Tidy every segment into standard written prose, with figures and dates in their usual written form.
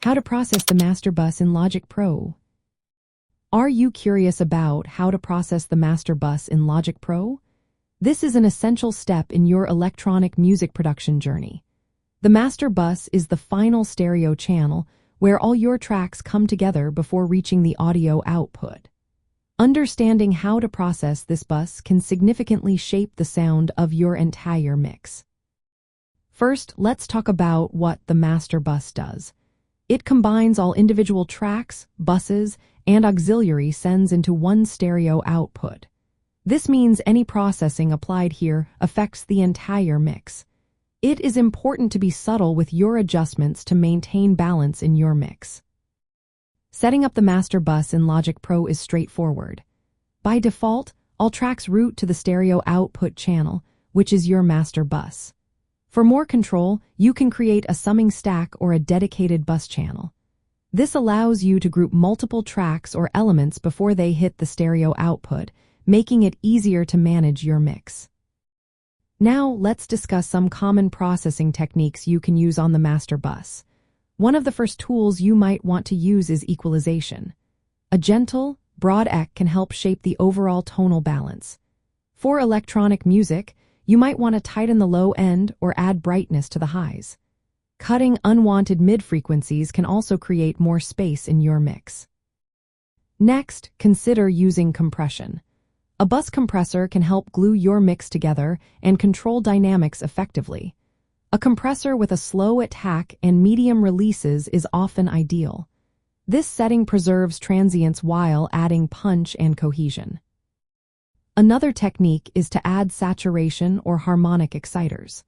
How to process the master bus in Logic Pro. Are you curious about how to process the master bus in Logic Pro? This is an essential step in your electronic music production journey. The master bus is the final stereo channel where all your tracks come together before reaching the audio output. Understanding how to process this bus can significantly shape the sound of your entire mix. First, let's talk about what the master bus does. It combines all individual tracks, buses, and auxiliary sends into one stereo output. This means any processing applied here affects the entire mix. It is important to be subtle with your adjustments to maintain balance in your mix. Setting up the master bus in Logic Pro is straightforward. By default, all tracks route to the stereo output channel, which is your master bus. For more control, you can create a summing stack or a dedicated bus channel. This allows you to group multiple tracks or elements before they hit the stereo output, making it easier to manage your mix. Now, let's discuss some common processing techniques you can use on the master bus. One of the first tools you might want to use is equalization. A gentle, broad EQ can help shape the overall tonal balance. For electronic music, you might want to tighten the low end or add brightness to the highs. Cutting unwanted mid-frequencies can also create more space in your mix. Next, consider using compression. A bus compressor can help glue your mix together and control dynamics effectively. A compressor with a slow attack and medium releases is often ideal. This setting preserves transients while adding punch and cohesion. Another technique is to add saturation or harmonic exciters.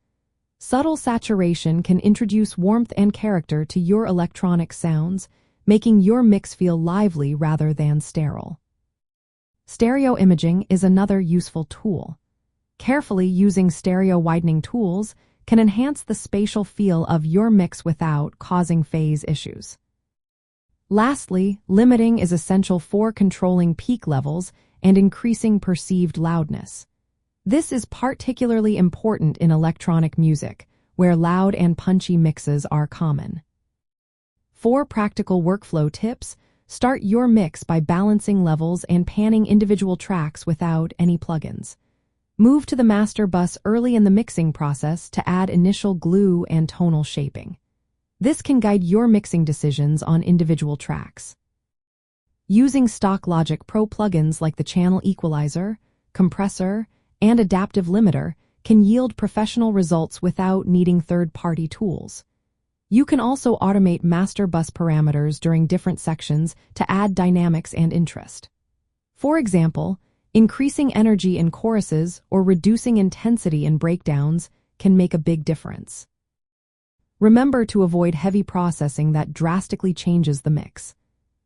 Subtle saturation can introduce warmth and character to your electronic sounds, making your mix feel lively rather than sterile. Stereo imaging is another useful tool. Carefully using stereo widening tools can enhance the spatial feel of your mix without causing phase issues. Lastly, limiting is essential for controlling peak levels and increasing perceived loudness. This is particularly important in electronic music, where loud and punchy mixes are common. For practical workflow tips, start your mix by balancing levels and panning individual tracks without any plugins. Move to the master bus early in the mixing process to add initial glue and tonal shaping. This can guide your mixing decisions on individual tracks. Using stock Logic Pro plugins like the channel equalizer, compressor, and adaptive limiter can yield professional results without needing third-party tools. You can also automate master bus parameters during different sections to add dynamics and interest. For example, increasing energy in choruses or reducing intensity in breakdowns can make a big difference. Remember to avoid heavy processing that drastically changes the mix.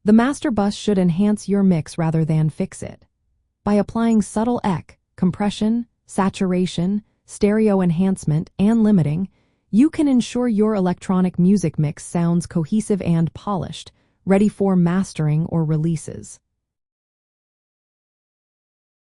The master bus should enhance your mix rather than fix it. By applying subtle EQ, compression, saturation, stereo enhancement, and limiting, you can ensure your electronic music mix sounds cohesive and polished, ready for mastering or releases.